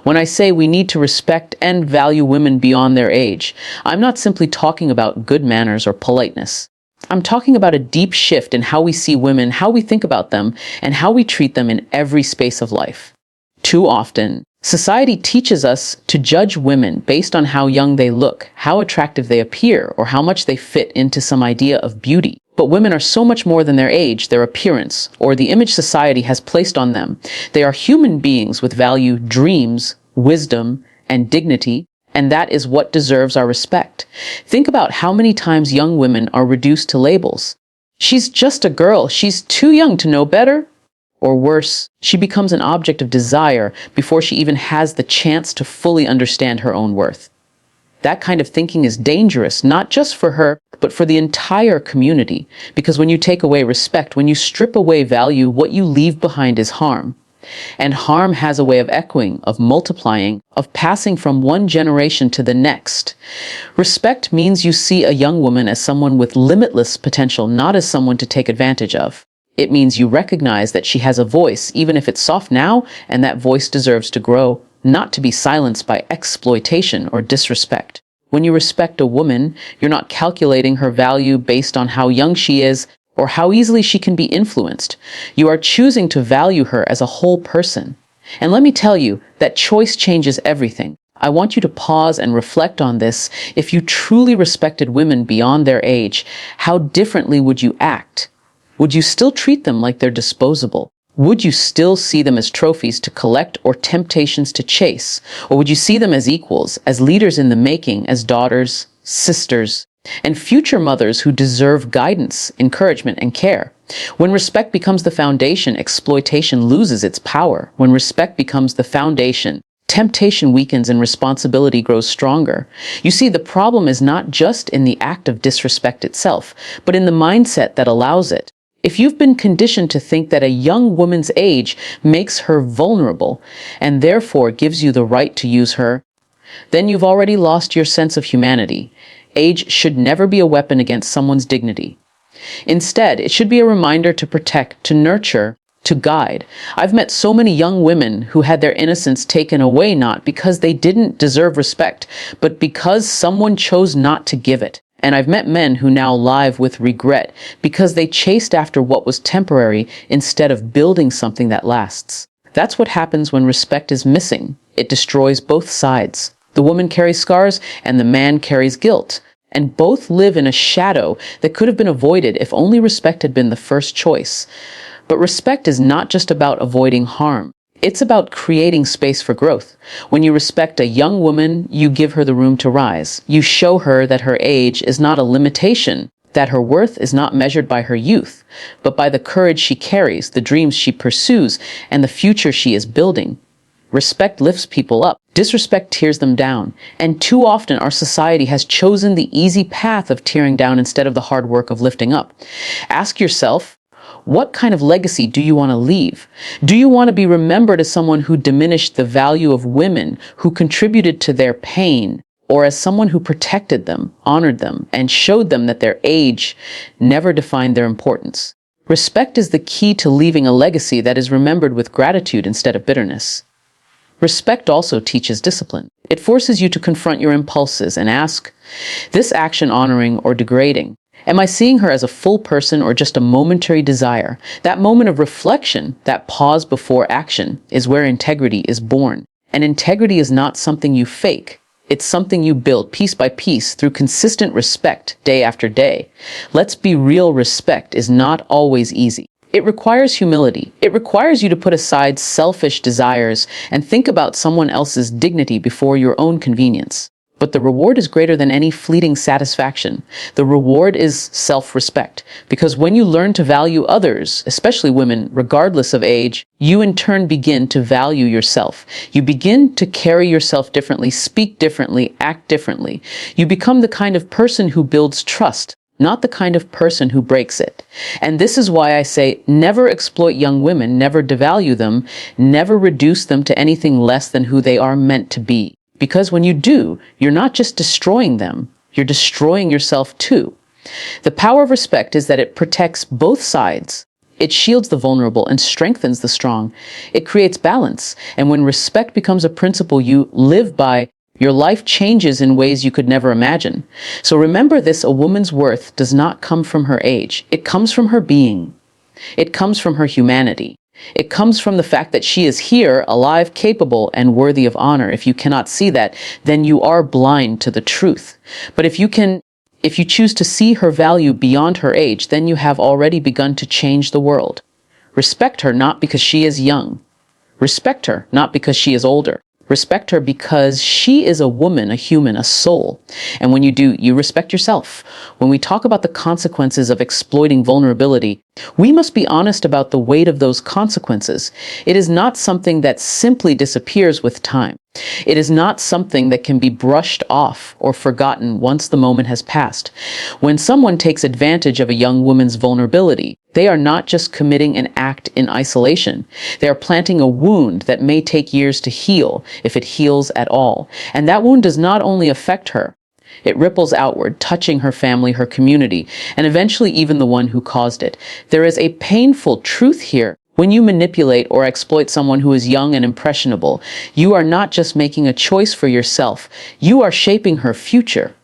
When I say we need to respect and value women beyond their age, I'm not simply talking about good manners or politeness. I'm talking about a deep shift in how we see women, how we think about them, and how we treat them in every space of life. Too often, society teaches us to judge women based on how young they look, how attractive they appear, or how much they fit into some idea of beauty. But women are so much more than their age, their appearance, or the image society has placed on them. They are human beings with value, dreams, wisdom, and dignity, and that is what deserves our respect. Think about how many times young women are reduced to labels. She's just a girl. She's too young to know better. Or worse, she becomes an object of desire before she even has the chance to fully understand her own worth. That kind of thinking is dangerous, not just for her, but for the entire community. Because when you take away respect, when you strip away value, what you leave behind is harm. And harm has a way of echoing, of multiplying, of passing from one generation to the next. Respect means you see a young woman as someone with limitless potential, not as someone to take advantage of. It means you recognize that she has a voice, even if it's soft now, and that voice deserves to grow, not to be silenced by exploitation or disrespect. When you respect a woman, you're not calculating her value based on how young she is or how easily she can be influenced. You are choosing to value her as a whole person. And let me tell you, that choice changes everything. I want you to pause and reflect on this. If you truly respected women beyond their age, how differently would you act? Would you still treat them like they're disposable? Would you still see them as trophies to collect or temptations to chase? Or would you see them as equals, as leaders in the making, as daughters, sisters, and future mothers who deserve guidance, encouragement, and care? When respect becomes the foundation, exploitation loses its power. When respect becomes the foundation, temptation weakens and responsibility grows stronger. You see, the problem is not just in the act of disrespect itself, but in the mindset that allows it. If you've been conditioned to think that a young woman's age makes her vulnerable and therefore gives you the right to use her, then you've already lost your sense of humanity. Age should never be a weapon against someone's dignity. Instead, it should be a reminder to protect, to nurture, to guide. I've met so many young women who had their innocence taken away not because they didn't deserve respect, but because someone chose not to give it. And I've met men who now live with regret because they chased after what was temporary instead of building something that lasts. That's what happens when respect is missing. It destroys both sides. The woman carries scars and the man carries guilt. And both live in a shadow that could have been avoided if only respect had been the first choice. But respect is not just about avoiding harm. It's about creating space for growth. When you respect a young woman, you give her the room to rise. You show her that her age is not a limitation, that her worth is not measured by her youth, but by the courage she carries, the dreams she pursues, and the future she is building. Respect lifts people up. Disrespect tears them down. And too often our society has chosen the easy path of tearing down instead of the hard work of lifting up. Ask yourself, what kind of legacy do you want to leave? Do you want to be remembered as someone who diminished the value of women, who contributed to their pain, or as someone who protected them, honored them, and showed them that their age never defined their importance? Respect is the key to leaving a legacy that is remembered with gratitude instead of bitterness. Respect also teaches discipline. It forces you to confront your impulses and ask, this action honoring or degrading? Am I seeing her as a full person or just a momentary desire? That moment of reflection, that pause before action, is where integrity is born. And integrity is not something you fake. It's something you build piece by piece through consistent respect day after day. Let's be real, respect is not always easy. It requires humility. It requires you to put aside selfish desires and think about someone else's dignity before your own convenience. But the reward is greater than any fleeting satisfaction. The reward is self-respect, because when you learn to value others, especially women, regardless of age, you in turn begin to value yourself. You begin to carry yourself differently, speak differently, act differently. You become the kind of person who builds trust, not the kind of person who breaks it. And this is why I say never exploit young women, never devalue them, never reduce them to anything less than who they are meant to be. Because when you do, you're not just destroying them, you're destroying yourself too. The power of respect is that it protects both sides. It shields the vulnerable and strengthens the strong. It creates balance. And when respect becomes a principle you live by, your life changes in ways you could never imagine. So remember this, a woman's worth does not come from her age. It comes from her being. It comes from her humanity. It comes from the fact that she is here, alive, capable, and worthy of honor. If you cannot see that, then you are blind to the truth. But if you choose to see her value beyond her age, then you have already begun to change the world. Respect her not because she is young. Respect her not because she is older. Respect her because she is a woman, a human, a soul. And when you do, you respect yourself. When we talk about the consequences of exploiting vulnerability, we must be honest about the weight of those consequences. It is not something that simply disappears with time. It is not something that can be brushed off or forgotten once the moment has passed. When someone takes advantage of a young woman's vulnerability, they are not just committing an act in isolation. They are planting a wound that may take years to heal, if it heals at all. And that wound does not only affect her, it ripples outward, touching her family, her community, and eventually even the one who caused it. There is a painful truth here. When you manipulate or exploit someone who is young and impressionable, you are not just making a choice for yourself, you are shaping her future.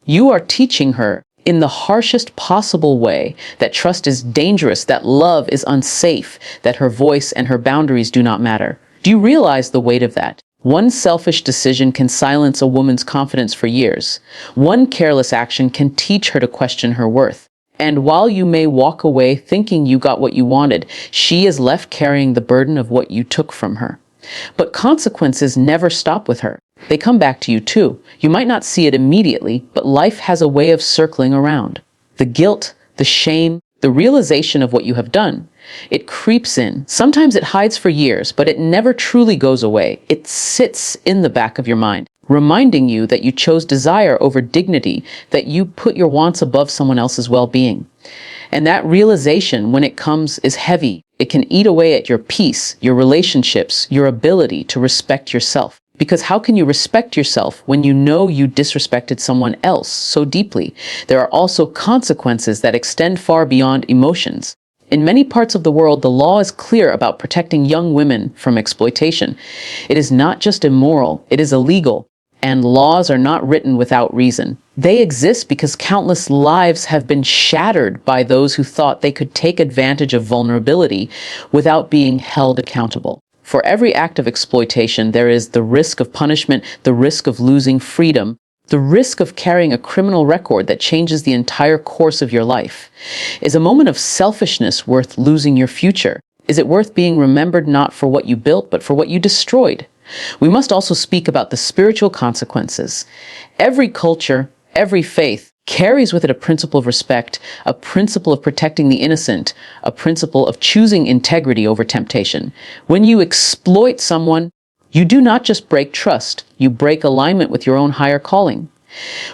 You are teaching her in the harshest possible way that trust is dangerous, that love is unsafe, that her voice and her boundaries do not matter. Do you realize the weight of that? One selfish decision can silence a woman's confidence for years. One careless action can teach her to question her worth. And while you may walk away thinking you got what you wanted, she is left carrying the burden of what you took from her. But consequences never stop with her. They come back to you too. You might not see it immediately, but life has a way of circling around. The guilt, the shame, the realization of what you have done. It creeps in. Sometimes it hides for years, but it never truly goes away. It sits in the back of your mind, reminding you that you chose desire over dignity, that you put your wants above someone else's well-being. And that realization, when it comes, is heavy. It can eat away at your peace, your relationships, your ability to respect yourself. Because how can you respect yourself when you know you disrespected someone else so deeply? There are also consequences that extend far beyond emotions. In many parts of the world, the law is clear about protecting young women from exploitation. It is not just immoral, it is illegal. And laws are not written without reason. They exist because countless lives have been shattered by those who thought they could take advantage of vulnerability without being held accountable. For every act of exploitation, there is the risk of punishment, the risk of losing freedom, the risk of carrying a criminal record that changes the entire course of your life. Is a moment of selfishness worth losing your future? Is it worth being remembered not for what you built, but for what you destroyed? We must also speak about the spiritual consequences. Every culture, every faith, carries with it a principle of respect, a principle of protecting the innocent, a principle of choosing integrity over temptation. When you exploit someone, you do not just break trust, you break alignment with your own higher calling.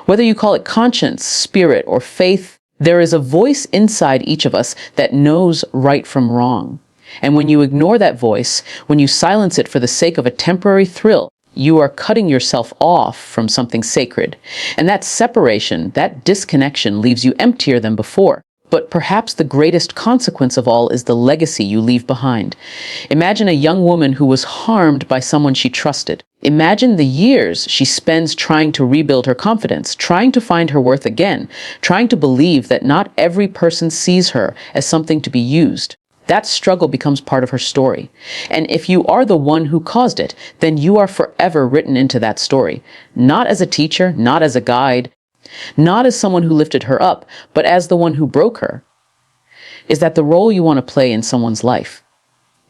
Whether you call it conscience, spirit, or faith, there is a voice inside each of us that knows right from wrong. And when you ignore that voice, when you silence it for the sake of a temporary thrill, you are cutting yourself off from something sacred. And that separation, that disconnection leaves you emptier than before. But perhaps the greatest consequence of all is the legacy you leave behind. Imagine a young woman who was harmed by someone she trusted. Imagine the years she spends trying to rebuild her confidence, trying to find her worth again, trying to believe that not every person sees her as something to be used. That struggle becomes part of her story. And if you are the one who caused it, then you are forever written into that story. Not as a teacher, not as a guide, not as someone who lifted her up, but as the one who broke her. Is that the role you want to play in someone's life?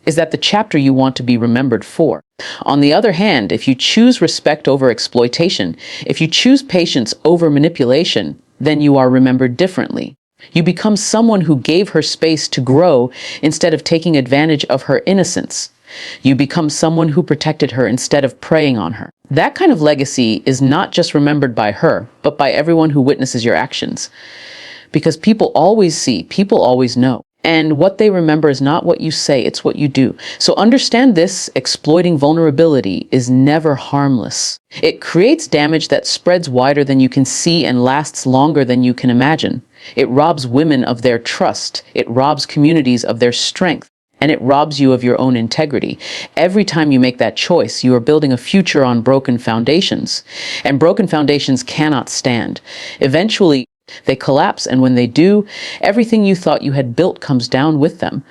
Is that the chapter you want to be remembered for? On the other hand, if you choose respect over exploitation, if you choose patience over manipulation, then you are remembered differently. You become someone who gave her space to grow instead of taking advantage of her innocence. You become someone who protected her instead of preying on her. That kind of legacy is not just remembered by her, but by everyone who witnesses your actions. Because people always see, people always know. And what they remember is not what you say, it's what you do. So understand this, exploiting vulnerability is never harmless. It creates damage that spreads wider than you can see and lasts longer than you can imagine. It robs women of their trust. It robs communities of their strength. And it robs you of your own integrity. Every time you make that choice, you are building a future on broken foundations. And broken foundations cannot stand. Eventually, they collapse, and when they do, everything you thought you had built comes down with them.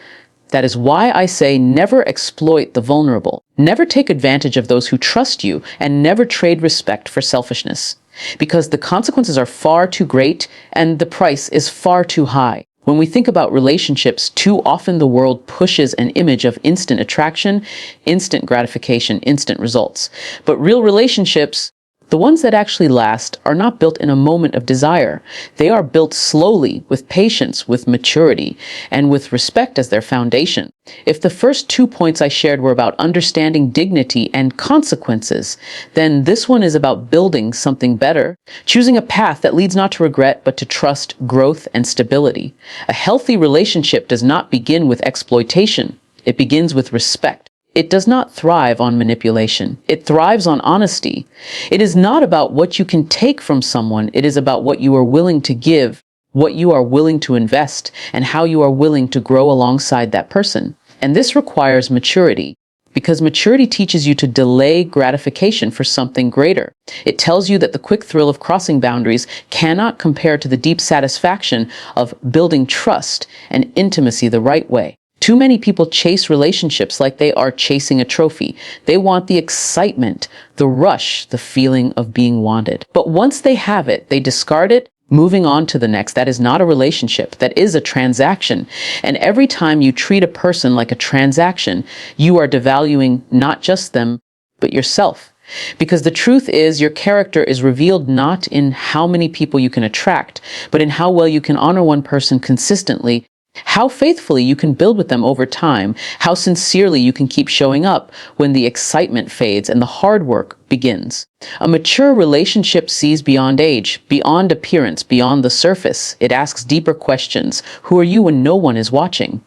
That is why I say never exploit the vulnerable. Never take advantage of those who trust you, and never trade respect for selfishness. Because the consequences are far too great, and the price is far too high. When we think about relationships, too often the world pushes an image of instant attraction, instant gratification, instant results. But real relationships, the ones that actually last, are not built in a moment of desire. They are built slowly, with patience, with maturity, and with respect as their foundation. If the first 2 points I shared were about understanding dignity and consequences, then this one is about building something better, choosing a path that leads not to regret, but to trust, growth, and stability. A healthy relationship does not begin with exploitation. It begins with respect. It does not thrive on manipulation. It thrives on honesty. It is not about what you can take from someone. It is about what you are willing to give, what you are willing to invest, and how you are willing to grow alongside that person. And this requires maturity, because maturity teaches you to delay gratification for something greater. It tells you that the quick thrill of crossing boundaries cannot compare to the deep satisfaction of building trust and intimacy the right way. Too many people chase relationships like they are chasing a trophy. They want the excitement, the rush, the feeling of being wanted. But once they have it, they discard it, moving on to the next. That is not a relationship. That is a transaction. And every time you treat a person like a transaction, you are devaluing not just them, but yourself. Because the truth is, your character is revealed not in how many people you can attract, but in how well you can honor one person consistently, how faithfully you can build with them over time, how sincerely you can keep showing up when the excitement fades and the hard work begins. A mature relationship sees beyond age, beyond appearance, beyond the surface. It asks deeper questions. Who are you when no one is watching?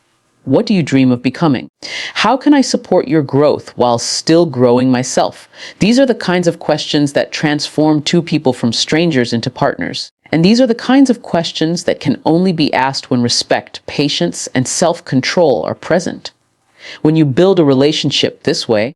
What do you dream of becoming? How can I support your growth while still growing myself? These are the kinds of questions that transform two people from strangers into partners. And these are the kinds of questions that can only be asked when respect, patience, and self-control are present. When you build a relationship this way,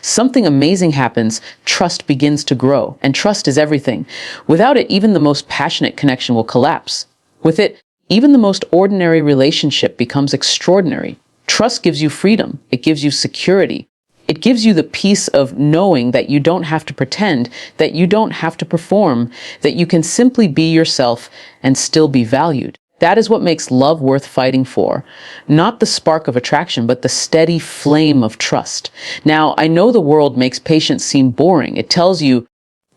something amazing happens. Trust begins to grow, and trust is everything. Without it, even the most passionate connection will collapse. With it, even the most ordinary relationship becomes extraordinary. Trust gives you freedom. It gives you security. It gives you the peace of knowing that you don't have to pretend, that you don't have to perform, that you can simply be yourself and still be valued. That is what makes love worth fighting for. Not the spark of attraction, but the steady flame of trust. Now, I know the world makes patience seem boring. It tells you,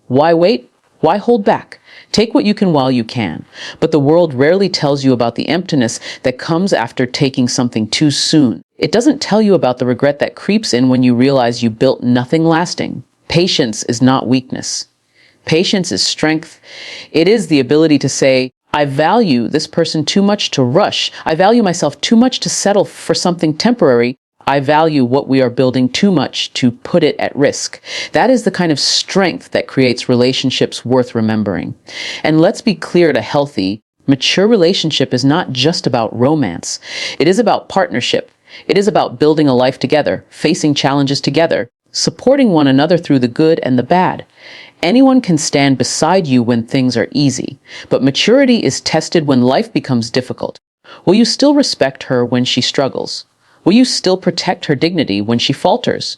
why wait? Why hold back? Take what you can while you can. But the world rarely tells you about the emptiness that comes after taking something too soon. It doesn't tell you about the regret that creeps in when you realize you built nothing lasting. Patience is not weakness. Patience is strength. It is the ability to say, I value this person too much to rush. I value myself too much to settle for something temporary. I value what we are building too much to put it at risk. That is the kind of strength that creates relationships worth remembering. And let's be clear, a healthy, mature relationship is not just about romance. It is about partnership. It is about building a life together, facing challenges together, supporting one another through the good and the bad. Anyone can stand beside you when things are easy, but maturity is tested when life becomes difficult. Will you still respect her when she struggles? Will you still protect her dignity when she falters?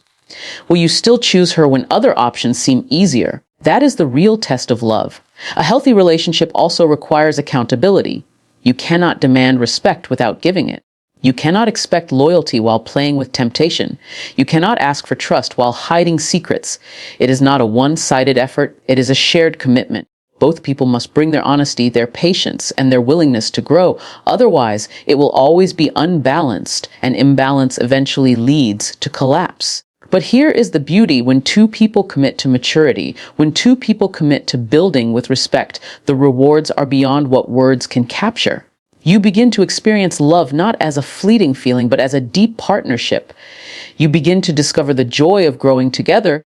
Will you still choose her when other options seem easier? That is the real test of love. A healthy relationship also requires accountability. You cannot demand respect without giving it. You cannot expect loyalty while playing with temptation. You cannot ask for trust while hiding secrets. It is not a one-sided effort. It is a shared commitment. Both people must bring their honesty, their patience, and their willingness to grow. Otherwise, it will always be unbalanced, and imbalance eventually leads to collapse. But here is the beauty: when two people commit to maturity, when two people commit to building with respect, the rewards are beyond what words can capture. You begin to experience love not as a fleeting feeling, but as a deep partnership. You begin to discover the joy of growing together,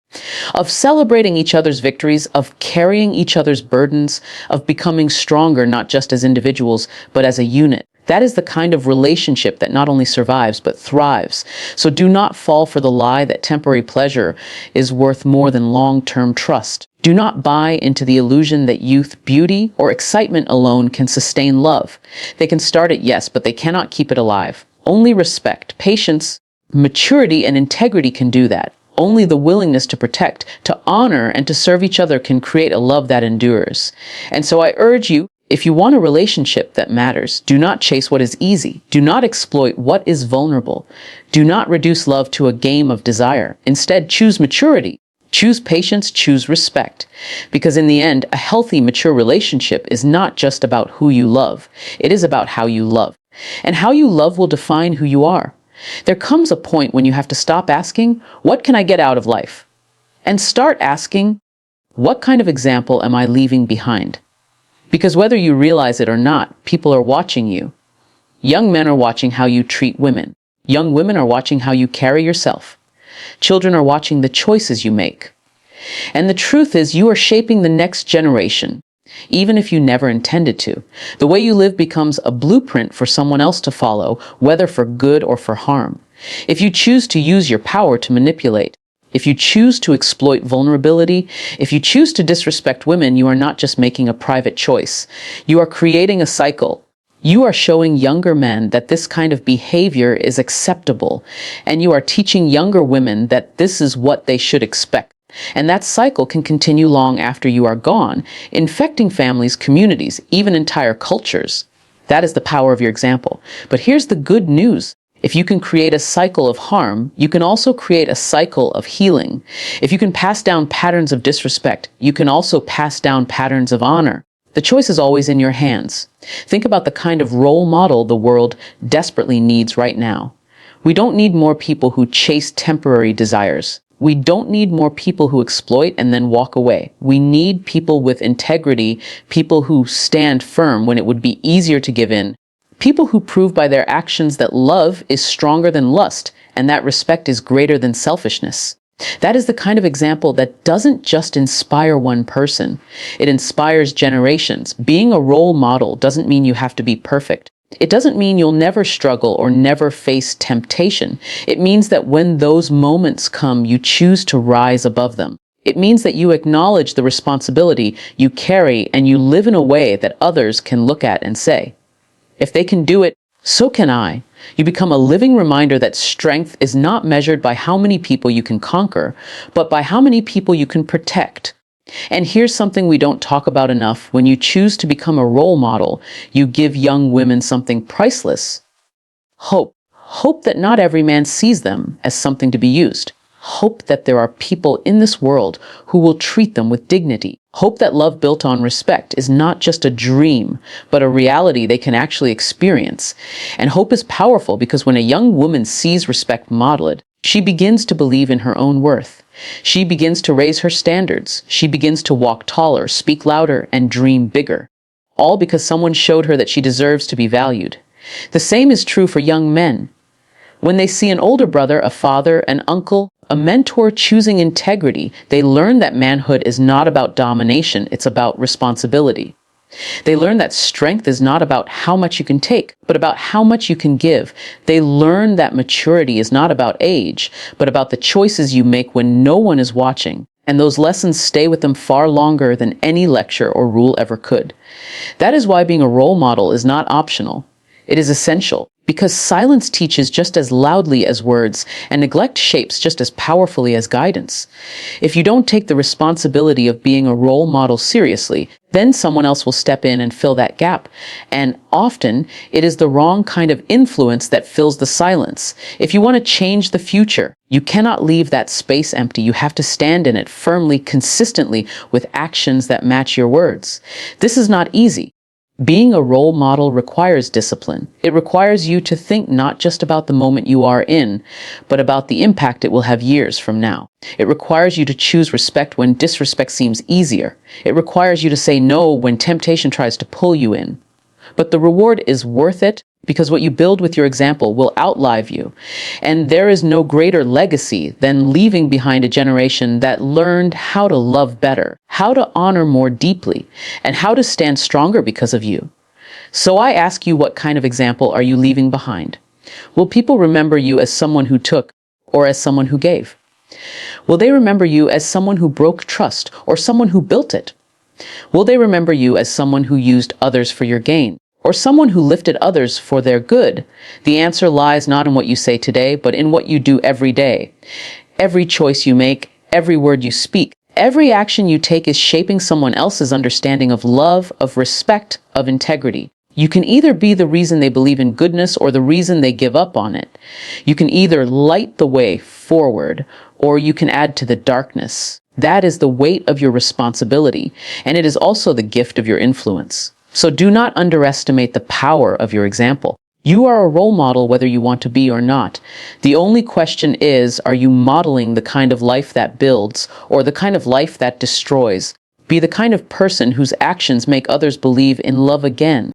of celebrating each other's victories, of carrying each other's burdens, of becoming stronger not just as individuals, but as a unit. That is the kind of relationship that not only survives, but thrives. So do not fall for the lie that temporary pleasure is worth more than long-term trust. Do not buy into the illusion that youth, beauty, or excitement alone can sustain love. They can start it, yes, but they cannot keep it alive. Only respect, patience, maturity, and integrity can do that. Only the willingness to protect, to honor, and to serve each other can create a love that endures. And so I urge you, if you want a relationship that matters, do not chase what is easy. Do not exploit what is vulnerable. Do not reduce love to a game of desire. Instead, choose maturity. Choose patience, choose respect. Because in the end, a healthy, mature relationship is not just about who you love. It is about how you love. And how you love will define who you are. There comes a point when you have to stop asking, what can I get out of life? And start asking, what kind of example am I leaving behind? Because whether you realize it or not, people are watching you. Young men are watching how you treat women. Young women are watching how you carry yourself. Children are watching the choices you make. And the truth is, you are shaping the next generation, even if you never intended to. The way you live becomes a blueprint for someone else to follow, whether for good or for harm. If you choose to use your power to manipulate, if you choose to exploit vulnerability, if you choose to disrespect women, you are not just making a private choice. You are creating a cycle. You are showing younger men that this kind of behavior is acceptable, and you are teaching younger women that this is what they should expect. And that cycle can continue long after you are gone, infecting families, communities, even entire cultures. That is the power of your example. But here's the good news. If you can create a cycle of harm, you can also create a cycle of healing. If you can pass down patterns of disrespect, you can also pass down patterns of honor. The choice is always in your hands. Think about the kind of role model the world desperately needs right now. We don't need more people who chase temporary desires. We don't need more people who exploit and then walk away. We need people with integrity, people who stand firm when it would be easier to give in. People who prove by their actions that love is stronger than lust and that respect is greater than selfishness. That is the kind of example that doesn't just inspire one person. It inspires generations. Being a role model doesn't mean you have to be perfect. It doesn't mean you'll never struggle or never face temptation. It means that when those moments come, you choose to rise above them. It means that you acknowledge the responsibility you carry and you live in a way that others can look at and say, if they can do it, so can I. You become a living reminder that strength is not measured by how many people you can conquer, but by how many people you can protect. And here's something we don't talk about enough. When you choose to become a role model, you give young women something priceless. Hope. Hope that not every man sees them as something to be used. Hope that there are people in this world who will treat them with dignity. Hope that love built on respect is not just a dream, but a reality they can actually experience. And hope is powerful because when a young woman sees respect modeled, she begins to believe in her own worth. She begins to raise her standards. She begins to walk taller, speak louder, and dream bigger. All because someone showed her that she deserves to be valued. The same is true for young men. When they see an older brother, a father, an uncle, a mentor choosing integrity, they learn that manhood is not about domination, it's about responsibility. They learn that strength is not about how much you can take, but about how much you can give. They learn that maturity is not about age, but about the choices you make when no one is watching. And those lessons stay with them far longer than any lecture or rule ever could. That is why being a role model is not optional. It is essential. Because silence teaches just as loudly as words, and neglect shapes just as powerfully as guidance. If you don't take the responsibility of being a role model seriously, then someone else will step in and fill that gap. And often, it is the wrong kind of influence that fills the silence. If you want to change the future, you cannot leave that space empty. You have to stand in it firmly, consistently, with actions that match your words. This is not easy. Being a role model requires discipline. It requires you to think not just about the moment you are in, but about the impact it will have years from now. It requires you to choose respect when disrespect seems easier. It requires you to say no when temptation tries to pull you in. but the reward is worth it because what you build with your example will outlive you. And there is no greater legacy than leaving behind a generation that learned how to love better, how to honor more deeply, and how to stand stronger because of you. So I ask you, what kind of example are you leaving behind? Will people remember you as someone who took or as someone who gave? Will they remember you as someone who broke trust or someone who built it? Will they remember you as someone who used others for your gain or someone who lifted others for their good? The answer lies not in what you say today, but in what you do every day. Every choice you make, every word you speak, every action you take is shaping someone else's understanding of love, of respect, of integrity. You can either be the reason they believe in goodness or the reason they give up on it. You can either light the way forward or you can add to the darkness. That is the weight of your responsibility, and it is also the gift of your influence. So do not underestimate the power of your example. You are a role model whether you want to be or not. The only question is, are you modeling the kind of life that builds or the kind of life that destroys? Be the kind of person whose actions make others believe in love again.